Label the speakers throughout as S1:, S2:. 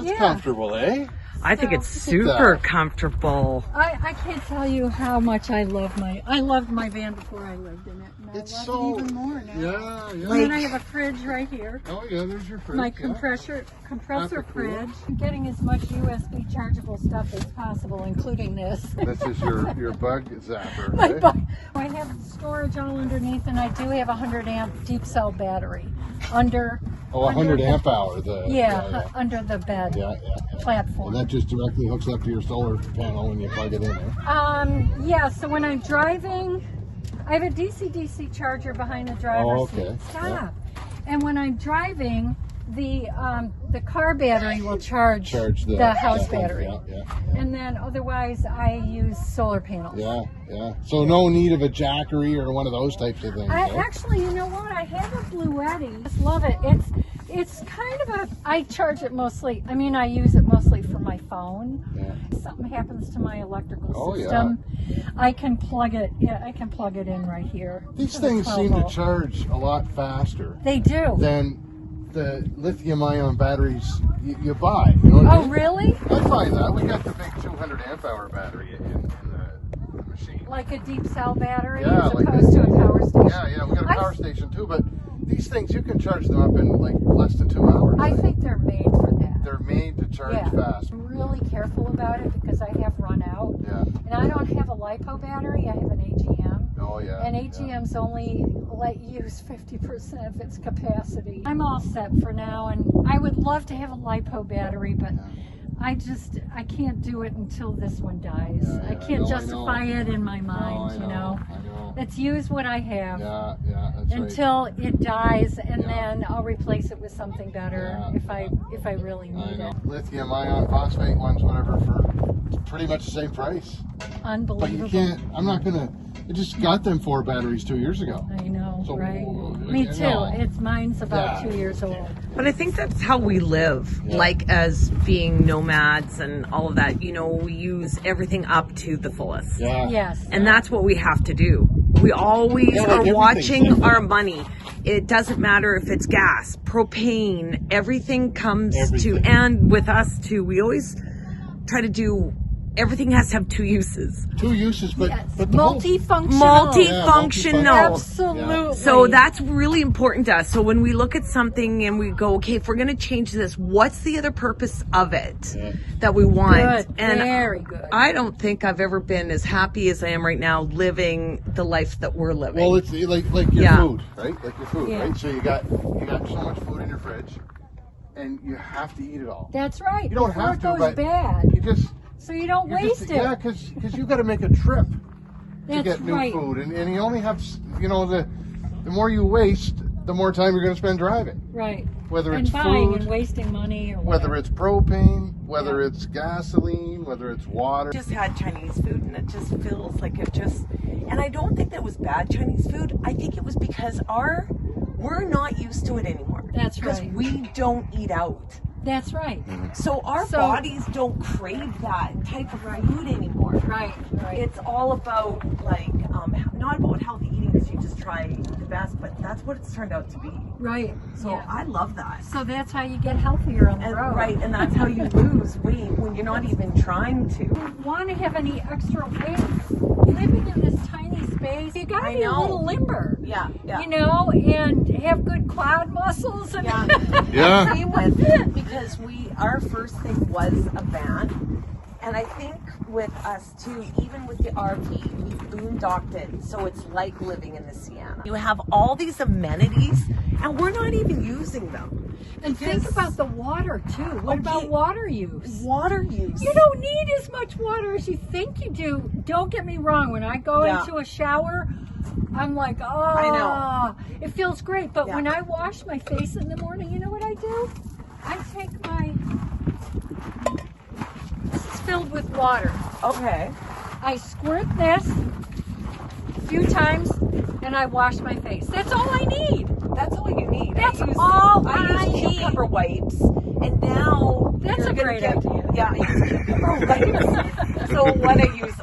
S1: That's comfortable, eh?
S2: I think it's super comfortable.
S3: I can't tell you how much I loved my van before I lived in it. And
S1: It's
S3: I
S1: so
S3: love it even more now.
S1: Yeah.
S3: And then I have a fridge right here.
S1: Oh yeah, there's your fridge.
S3: My
S1: yeah.
S3: compressor fridge. I'm getting as much USB chargeable stuff as possible, including this.
S1: This is your bug zapper,
S3: My
S1: right?
S3: bu- I have storage all underneath, and I do have a 100 amp deep cell battery under.
S1: Oh, 100 amp hour.
S3: Under the bed
S1: Yeah.
S3: platform.
S1: And that just directly hooks up to your solar panel when you plug it in there.
S3: Yeah, so when I'm driving, I have a DC-DC charger behind the driver's seat. Stop.
S1: Yeah.
S3: And when I'm driving, the car battery will charge the house battery.
S1: Yeah.
S3: And then otherwise I use solar panels.
S1: Yeah. So no need of a jackery or one of those types of things.
S3: Actually, you know what? I have a Blue Eddy. I just love it. It's kind of I charge it mostly. I mean, I use it mostly for my phone.
S1: Yeah.
S3: If something happens to my electrical system, I can plug it. Yeah, I can plug it in right here.
S1: These things seem to charge a lot faster.
S3: They do.
S1: Than the lithium-ion batteries you buy. You know what I mean?
S3: Really?
S1: I find that. We got the big 200 amp hour battery in the machine.
S3: Like a deep cell battery
S1: Yeah,
S3: as
S1: like
S3: opposed to a power station.
S1: Yeah, we got a power station too, but these things, you can charge them up in like less than 2 hours.
S3: I think they're made for that.
S1: They're made to charge fast.
S3: I'm really careful about it because I have run out.
S1: Yeah.
S3: And I don't have a LiPo battery, I have an AGM.
S1: Oh, yeah.
S3: And AGMs only let you use 50% of its capacity. I'm all set for now, and I would love to have a LiPo battery, but I can't do it until this one dies. I can't justify it in my mind,
S1: I know.
S3: Let's use what I have
S1: That's
S3: until it dies, and then I'll replace it with something better if I really need it.
S1: Lithium ion phosphate ones, whatever, for pretty much the same price.
S3: Unbelievable.
S1: But you can't, I just got them 4 batteries 2 years ago.
S3: I know,
S1: So,
S3: right? Me too. Mine's about 2 years old.
S2: But I think that's how we live, like as being nomads and all of that. You know, we use everything up to the fullest.
S1: Yeah.
S3: Yes.
S2: And that's what we have to do. We always are watching our money. It doesn't matter if it's gas, propane, everything comes to, and with us too, we always try to do, everything has to have 2 uses.
S1: 2 uses, but
S3: Multifunctional.
S2: Multifunctional.
S3: Absolutely.
S2: So that's really important to us. So when we look at something and we go, okay, if we're going to change this, what's the other purpose of it that we want?
S3: Good.
S2: And
S3: very good.
S2: I don't think I've ever been as happy as I am right now living the life that we're living.
S1: Well, it's like your food, right? Like your food, right? So you got so much food in your fridge, and you have to eat it all.
S3: That's right.
S1: You don't
S3: Before
S1: have
S3: it
S1: to,
S3: goes
S1: but
S3: bad.
S1: you just
S3: So you don't waste it.
S1: Yeah, because you got to make a trip to
S3: That's
S1: get new
S3: right.
S1: food, and you only have, the more you waste, the more time you're going to spend driving.
S3: Right.
S1: Whether
S3: and
S1: it's
S3: buying
S1: food,
S3: and wasting money, or
S1: whether it's propane, whether it's gasoline, whether it's water.
S2: Just had Chinese food and it just feels like and I don't think that was bad Chinese food. I think it was because we're not used to it anymore.
S3: That's right.
S2: Because we don't eat out.
S3: That's right.
S2: So our bodies don't crave that type of food anymore.
S3: Right.
S2: It's all about not about healthy eating because you just try the best, but that's what it's turned out to be.
S3: Right.
S2: So I love that.
S3: So that's how you get healthier on the road.
S2: Right, and that's how you lose weight when you're not even trying to.
S3: You don't want to have any extra weight. Living in this tiny space, you gotta be a little limber.
S2: Yeah.
S3: And have good quad muscles. And
S2: Same with it, because our first thing was a van. And I think with us too, even with the RV, we boondocked it, so it's like living in the Sienna. You have all these amenities, and we're not even using them.
S3: And think about the water too. What about water use?
S2: Water use.
S3: You don't need as much water as you think you do. Don't get me wrong. When I go into a shower, I'm like,
S2: I know.
S3: It feels great. But when I wash my face in the morning, you know what I do? I take this is filled with water.
S2: Okay.
S3: I squirt this a few times and I wash my face. That's all I need.
S2: That's all you need.
S3: That's all I
S2: use
S3: need.
S2: cucumber wipes, and now
S3: that's a great idea.
S2: Yeah, I use cucumber wipes. So what I use,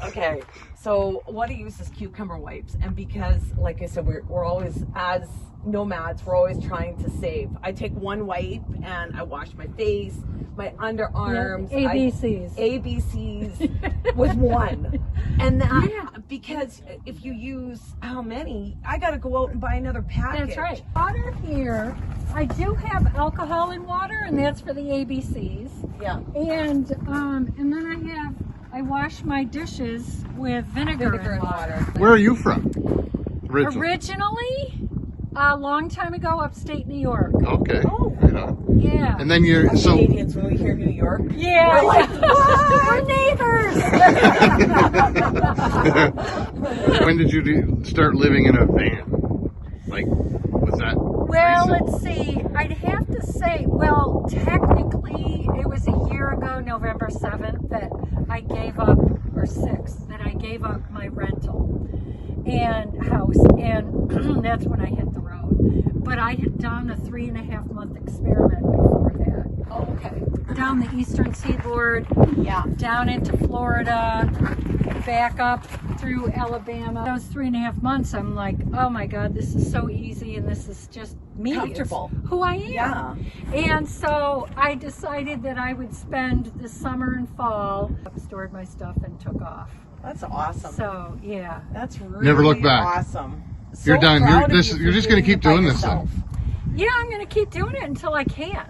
S2: So what I use is cucumber wipes, and because, like I said, we're always, as nomads, we're always trying to save. I take one wipe and I wash my face, my underarms, ABCs with one. And that, because if you use how many, I got to go out and buy another package.
S3: That's right. Water here, I do have alcohol in water, and that's for the ABCs.
S2: Yeah.
S3: And then I wash my dishes with vinegar and water.
S1: Where are you from?
S3: Originally, a long time ago, upstate New York.
S1: Okay.
S2: Oh.
S1: Right on.
S3: Yeah.
S1: And then you're so.
S2: Canadians, when we hear New York,
S3: Yeah.
S2: we're like, we're neighbors.
S1: When did you start living in a van? Like, was that?
S3: Well,
S1: recent?
S3: let's see. I'd have to say, well, technically, it was a year ago, November 7th, that I gave up, or 6th, that I gave up my rental and house, and that's when I hit the road. But I had done a 3.5-month experiment before that.
S2: Oh, okay.
S3: Down the eastern seaboard,
S2: Yeah.
S3: down into Florida, back up through Alabama. Those 3.5 months, I'm like, oh my God, this is so easy, and this is just me.
S2: Comfortable.
S3: It's who I am.
S2: Yeah.
S3: And so I decided that I would spend the summer and fall, stored my stuff, and took off.
S2: That's awesome.
S3: So yeah,
S2: That's really
S1: Never look back.
S2: awesome.
S1: You're
S2: So
S1: done.
S2: proud of
S1: You're
S2: you
S1: just
S2: for
S1: gonna keep
S2: it by
S1: doing this
S2: yourself.
S3: yeah, I'm gonna keep doing it until I can't.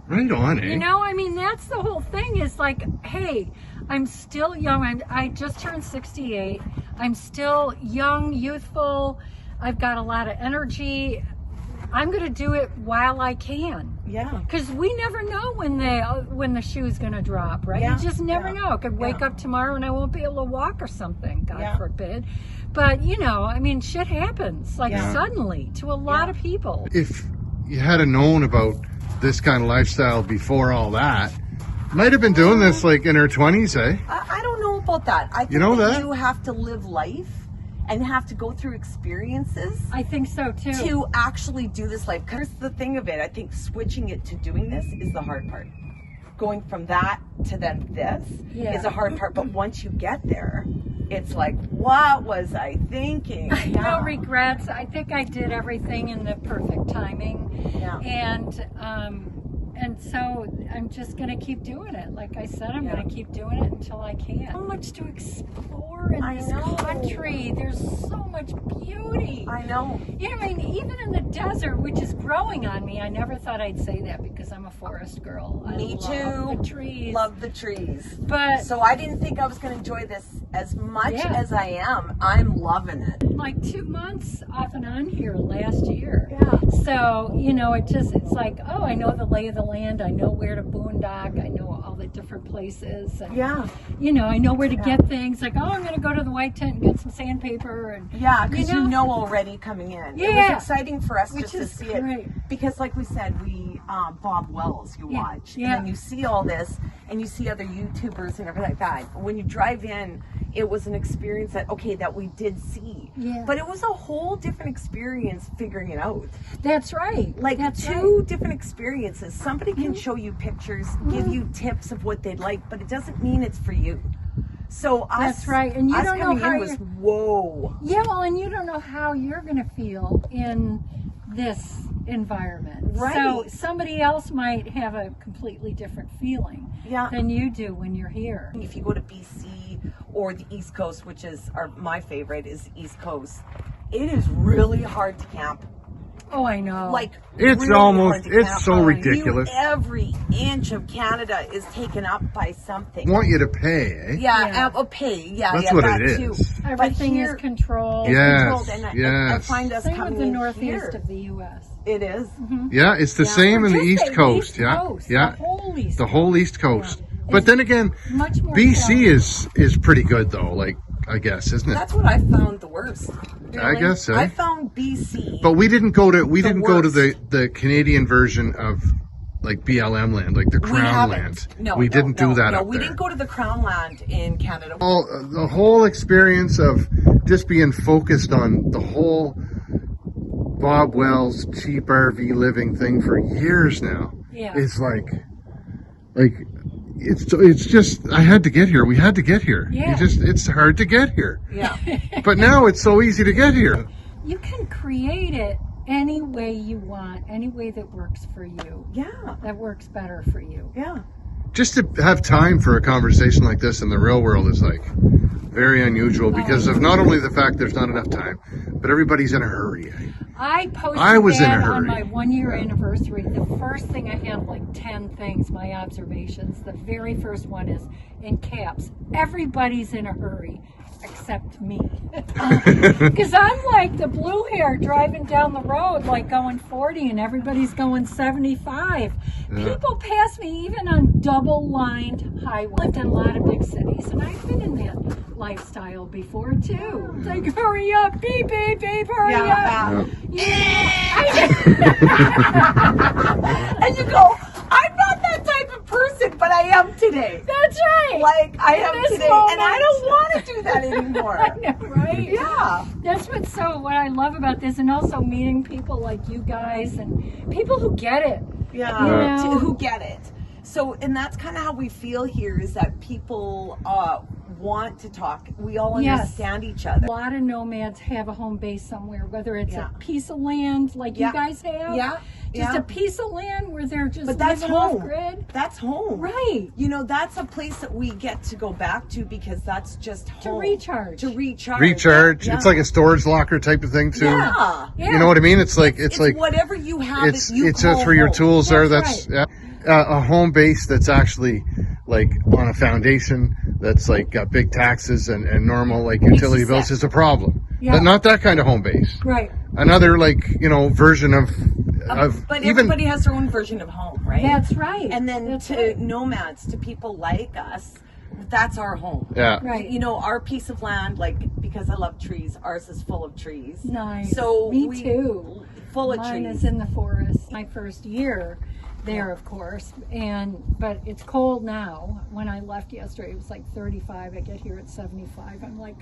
S1: Right on, eh?
S3: You know, I mean, that's the whole thing. Is like, hey, I'm still young. I just turned 68. I'm still young, youthful. I've got a lot of energy. I'm going to do it while I can.
S2: Yeah.
S3: Because we never know when the shoe's going to drop, right?
S2: Yeah.
S3: You just never
S2: Yeah.
S3: know. I could wake
S2: Yeah.
S3: up tomorrow and I won't be able to walk or something, God
S2: Yeah.
S3: forbid. But, you know, I mean, shit happens, like
S2: Yeah.
S3: suddenly to a lot of people.
S1: If you had known about this kind of lifestyle before all that, might have been doing this like in her 20s, eh?
S2: I don't know about that. I think
S1: You know that?
S2: you have to live life and have to go through experiences
S3: I think so, too.
S2: to actually do this life. Here's the thing of it. I think switching it to doing this is the hard part. Going from that to then this is a hard part. But once you get there, it's like, what was I thinking?
S3: No regrets. I think I did everything in the perfect timing.
S2: Yeah.
S3: And so I'm just going to keep doing it. Like I said, I'm going to keep doing it until I can. So much to explore in this country. There's so much beauty.
S2: I know.
S3: You know, I mean, even in the desert, which is growing on me. I never thought I'd say that because I'm a forest girl.
S2: Me
S3: I
S2: too.
S3: love the trees.
S2: Love the trees.
S3: But
S2: So I didn't think I was going to enjoy this as much
S3: Yeah.
S2: as I am. I'm loving it.
S3: like 2 months off and on here last year.
S2: Yeah.
S3: So, you know, it's like, oh, I know the lay of the land. I know where to boondock. I know all the different places. And,
S2: Yeah.
S3: you know, I know where to get things. Like, oh, I'm going to go to the white tent and get some sandpaper. And
S2: Yeah, because
S3: You
S2: you
S3: know?
S2: know already coming in. It
S3: Yeah.
S2: was exciting for us
S3: Which
S2: just to
S3: is
S2: see
S3: great.
S2: it. Because like we said, we, Bob Wells, you
S3: Yeah.
S2: watch.
S3: Yeah.
S2: And then you see all this and you see other YouTubers and everything like that. When you drive in, it was an experience that we did see.
S3: Yeah.
S2: But it was a whole different experience figuring it out.
S3: That's right.
S2: Like
S3: That's
S2: two different experiences. Somebody can show you pictures, give you tips of what they'd like, but it doesn't mean it's for you. So us,
S3: That's right. And you
S2: us
S3: don't know
S2: coming
S3: how
S2: in was whoa.
S3: Yeah, well, and you don't know how you're going to feel in this environment.
S2: Right.
S3: So somebody else might have a completely different feeling
S2: Yeah.
S3: than you do when you're here.
S2: If you go to BC or the East Coast, which is my favorite, is the East Coast, it is really hard to camp.
S3: Oh, I know.
S2: Like
S1: It's
S2: really
S1: almost-
S2: hard to
S1: it's
S2: camp.
S1: so ridiculous.
S2: Every inch of Canada is taken up by something.
S1: Want you to pay, eh?
S2: Yeah, pay. Yeah,
S1: That's
S2: yeah,
S1: what
S2: that
S1: it
S2: too.
S1: is.
S2: But
S3: everything
S2: here,
S3: is controlled.
S2: it's
S1: Yes,
S2: controlled, and I
S1: yes.
S2: find us
S3: Same
S2: coming
S3: with the
S2: in
S3: northeast
S2: here.
S3: of the U.S.
S2: It is.
S1: Yeah, it's the same in the
S3: Just
S1: East
S3: the
S1: Coast.
S3: East
S1: Yeah,
S3: Coast,
S1: yeah.
S3: The whole East
S1: The whole East Coast.
S3: Yeah.
S1: But
S3: It's
S1: then again,
S3: much more
S1: BC
S3: balanced.
S1: is pretty good though. Like I guess, isn't it?
S2: That's what I found the worst.
S1: I guess so.
S2: I found BC.
S1: But we didn't go to
S2: worst.
S1: the Canadian version of like BLM land, like the
S2: We
S1: Crown
S2: haven't.
S1: land.
S2: No,
S1: we didn't do that
S2: No,
S1: up
S2: we
S1: there.
S2: didn't go to the Crown land in Canada.
S1: The whole experience of just being focused on the whole Bob Wells cheap RV living thing for years now.
S3: Yeah.
S1: It's like it's just, I had to get here. We had to get here.
S3: Yeah.
S1: It's hard to get here.
S2: Yeah.
S1: But now it's so easy to get here.
S3: You can create it any way you want, any way that works for you.
S2: Yeah.
S3: That works better for you.
S2: Yeah.
S1: Just to have time for a conversation like this in the real world is like very unusual because of not only the fact there's not enough time, but everybody's in a hurry.
S3: I posted
S1: I was in a
S3: that
S1: hurry.
S3: on my 1 year anniversary. The first thing I had like 10 things, my observations. The very first one is in caps. Everybody's in a hurry except me. Because I'm like the blue hair driving down the road like going 40 and everybody's going 75.
S1: Yeah.
S3: People pass me even on double-lined highways. I've lived in a lot of big cities and I've been in that lifestyle before too. It's like, hurry up, beep, beep, beep, hurry up.
S2: And you go, I'm not that type of person, but I am today.
S3: That's right.
S2: Like, I
S3: In
S2: am
S3: this
S2: today.
S3: moment.
S2: And I don't want to do that anymore.
S3: I know, right?
S2: Yeah.
S3: That's what I love about this, and also meeting people like you guys and people who get it.
S2: Yeah.
S3: You know?
S2: Who get it. So, and that's kind of how we feel here is that people want to talk. We all
S3: Yes.
S2: understand each other.
S3: A lot of nomads have a home base somewhere, whether it's
S2: Yeah.
S3: a piece of land like
S2: Yeah.
S3: you guys have.
S2: Yeah.
S3: Just
S2: Yeah.
S3: a piece of land where they're just
S2: But that's
S3: living
S2: home.
S3: off grid.
S2: That's home.
S3: Right.
S2: You know, that's a place that we get to go back to because that's just home.
S3: To recharge.
S2: To recharge.
S1: Recharge.
S2: Yeah.
S1: It's like a storage locker type of thing too.
S2: Yeah.
S3: Yeah.
S1: You know what I mean? It's like
S2: It's
S1: like
S2: whatever you have.
S1: it's
S2: that you
S1: it's
S2: call
S1: that's where your
S2: home.
S1: tools are.
S3: That's
S1: That's a home base that's actually like on a foundation that's like got big taxes and normal like utility
S3: you
S1: bills
S3: sick.
S1: is a problem.
S3: Yeah.
S1: But not that kind of home base.
S3: Right.
S1: Another like version of
S2: But
S1: even
S2: everybody has their own version of home, right?
S3: That's right.
S2: And then
S3: That's
S2: to
S3: right.
S2: nomads, to people like us, that's our home.
S1: yeah.
S3: Right.
S2: You know, our piece of land, like, because I love trees, ours is full of trees.
S3: Nice.
S2: So
S3: Me
S2: we,
S3: too.
S2: Full of
S3: Mine
S2: trees.
S3: is in the forest. My first year there, of course, but it's cold now. When I left yesterday, it was like 35. I get here at 75. I'm like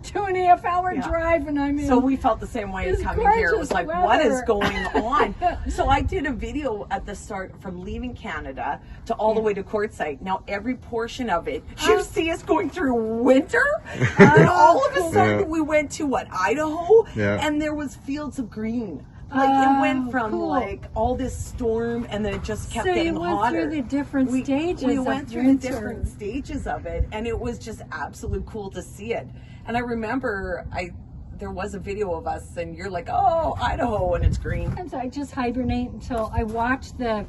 S3: 2.5 hour
S2: Yeah.
S3: drive, and I'm in.
S2: So we felt the same way
S3: It's
S2: coming here. It was
S3: gorgeous
S2: like,
S3: weather.
S2: what is going on? So I did a video at the start from leaving Canada to all the way to QUARTZSITE. Now every portion of it, you see us going through winter, and then all of a sudden
S1: Yeah.
S2: we went to Idaho,
S1: Yeah.
S2: and there was fields of green. Like it went from
S3: cool.
S2: like all this storm, and then it just kept
S3: So you
S2: getting
S3: went
S2: hotter.
S3: through the different stages
S2: We
S3: of
S2: went through
S3: winter.
S2: the different stages of it, and it was just absolute cool to see it. And I remember there was a video of us, and you're like, "Oh, Idaho," and it's green.
S3: Sometimes I just hibernate until I watch the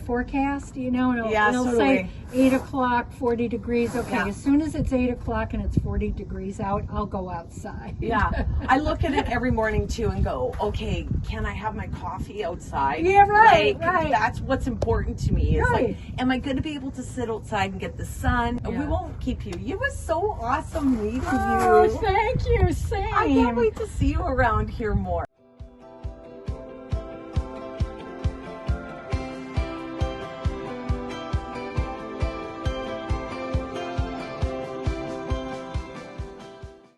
S3: forecast, and it'll,
S2: Yeah,
S3: it'll
S2: so do
S3: say 8 o'clock, 40 degrees. Okay,
S2: Yeah.
S3: as soon as it's 8 o'clock and it's 40 degrees out, I'll go outside.
S2: Yeah, I look at it every morning too and go, "Okay, can I have my coffee outside?"
S3: Yeah, right,
S2: Like,
S3: right.
S2: That's what's important to me. Is
S3: Right.
S2: like, am I going to be able to sit outside and get the sun?
S3: Yeah.
S2: We won't keep you. It was so awesome meeting
S3: Oh,
S2: you.
S3: thank you. Same.
S2: I can't wait to see you around here more.